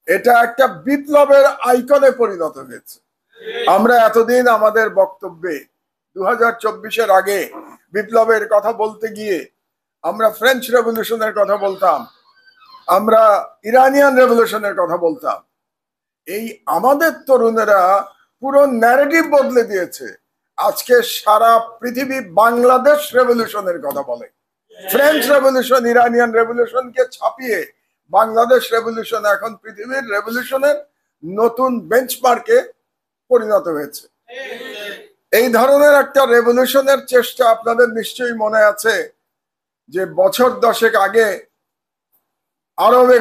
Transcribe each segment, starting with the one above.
এটা একটা বিপ্লবের আইকনে পরিণত হয়েছে। আমরা এতদিন আমাদের বক্তব্যে 2024-এর আগে বিপ্লবের কথা বলতে গিয়ে আমরা ফ্রেঞ্চ রেভলিউশনের কথা বলতাম, আমরা ইরানিয়ান রেভলিউশনের কথা বলতাম। এই আমাদের তরুণেরা পুরো ন্যারেটিভ বদলে দিয়েছে। আজকে সারা পৃথিবী বাংলাদেশ রেভলিউশনের কথা বলে। ফ্রেঞ্চ রেভলিউশন, ইরানিয়ান রেভলিউশনকে ছাপিয়ে বাংলাদেশ রেভলিউশন এখন পৃথিবীর রেভলিউশনের নতুন বেঞ্চমার্কে পরিণত হয়েছে। এই ধরনের একটা রেভলিউশনের চেষ্টা আপনাদের নিশ্চয়ই মনে আছে যে বছর 10 আগে আরবে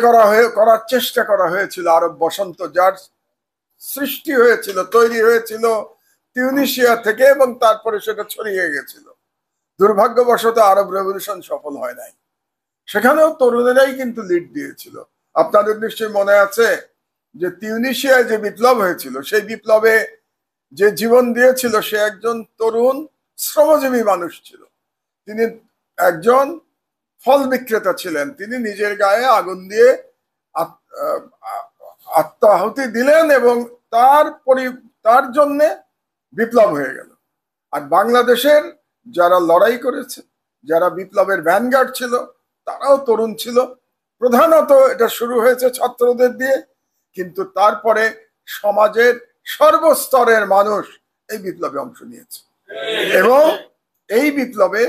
করার চেষ্টা করা হয়েছিল। আরব বসন্ত, যার সৃষ্টি হয়েছিল, তৈরি হয়েছিল তিউনিসিয়া থেকে এবং তারপরে সেটা ছড়িয়ে গেছিল। দুর্ভাগ্যবশত আরব রেভলিউশন সফল হয় নাই। সেখানেও তরুণেরাই কিন্তু লিড দিয়েছিল। আপনাদের নিশ্চয়ই মনে আছে যে তিউনিসিয়ায় যে বিপ্লব হয়েছিল, সেই বিপ্লবে যে জীবন দিয়েছিল সে একজন তরুণ শ্রমজীবী মানুষ ছিল। তিনি একজন ফল বিক্রেতা ছিলেন। তিনি নিজের গায়ে আগুন দিয়ে আত্মাহুতি দিলেন এবং তার জন্য বিপ্লব হয়ে গেল। আর বাংলাদেশের যারা লড়াই করেছে, যারা বিপ্লবের ভ্যানগার্ড ছিল, তারাও তরুণ ছিল। প্রধানত এটা শুরু হয়েছে ছাত্রদের দিয়ে, কিন্তু তারপরে সমাজের সর্বস্তরের মানুষ এই বিপ্লবে অংশ নিয়েছে। এবং এই বিপ্লবে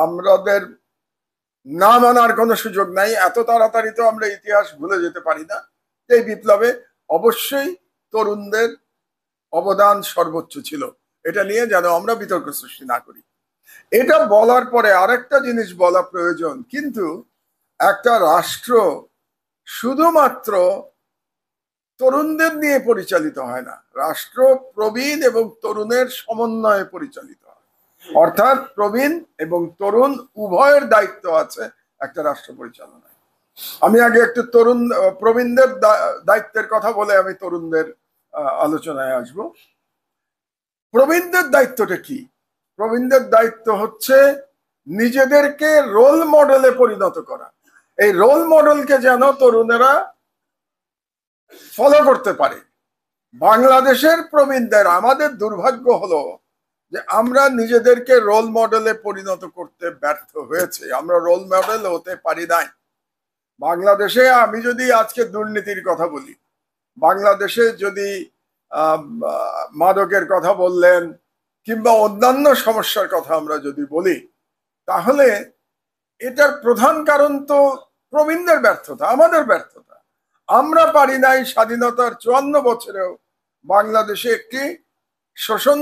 আমাদের না মানার কোনো সুযোগ নাই। এত তাড়াতাড়ি তো আমরা ইতিহাস ভুলে যেতে পারি না। এই বিপ্লবে অবশ্যই তরুণদের অবদান সর্বোচ্চ ছিল। এটা নিয়ে যেন আমরা বিতর্ক সৃষ্টি না করি। এটা বলার পরে আরেকটা জিনিস বলা প্রয়োজন, কিন্তু একটা রাষ্ট্র শুধুমাত্র তরুণদের নিয়ে পরিচালিত হয় না। রাষ্ট্র প্রবীণ এবং তরুণের সমন্বয়ে পরিচালিত হয়। অর্থাৎ প্রবীণ এবং তরুণ উভয়ের দায়িত্ব আছে একটা রাষ্ট্র পরিচালনায়। আমি আগে একটু প্রবীণদের দায়িত্বের কথা বলে আমি তরুণদের আলোচনায় আসব। প্রবীণদের দায়িত্বটা কি? প্রবীণদের দায়িত্ব হচ্ছে নিজেদেরকে রোল মডেলে পরিণত করা। এই রোল মডেলকে যেন তরুণেরা ফলো করতে পারে। বাংলাদেশের প্রবীণদের আমাদের দুর্ভাগ্য হলো যে আমরা নিজেদেরকে রোল মডেলে পরিণত করতে ব্যর্থ হয়েছে। আমরা রোল মডেল হতে পারি নাই। বাংলাদেশে আমি যদি আজকে দুর্নীতির কথা বলি, বাংলাদেশে যদি মাদকের কথা বললেন কিংবা অন্যান্য সমস্যার কথা আমরা যদি বলি, তাহলে এটার প্রধান কারণ তো প্রবীণদের ব্যর্থতা, আমাদের ব্যর্থতা। আমরা পারি নাই স্বাধীনতার 54 বছরেও বাংলাদেশে একটি শোষণ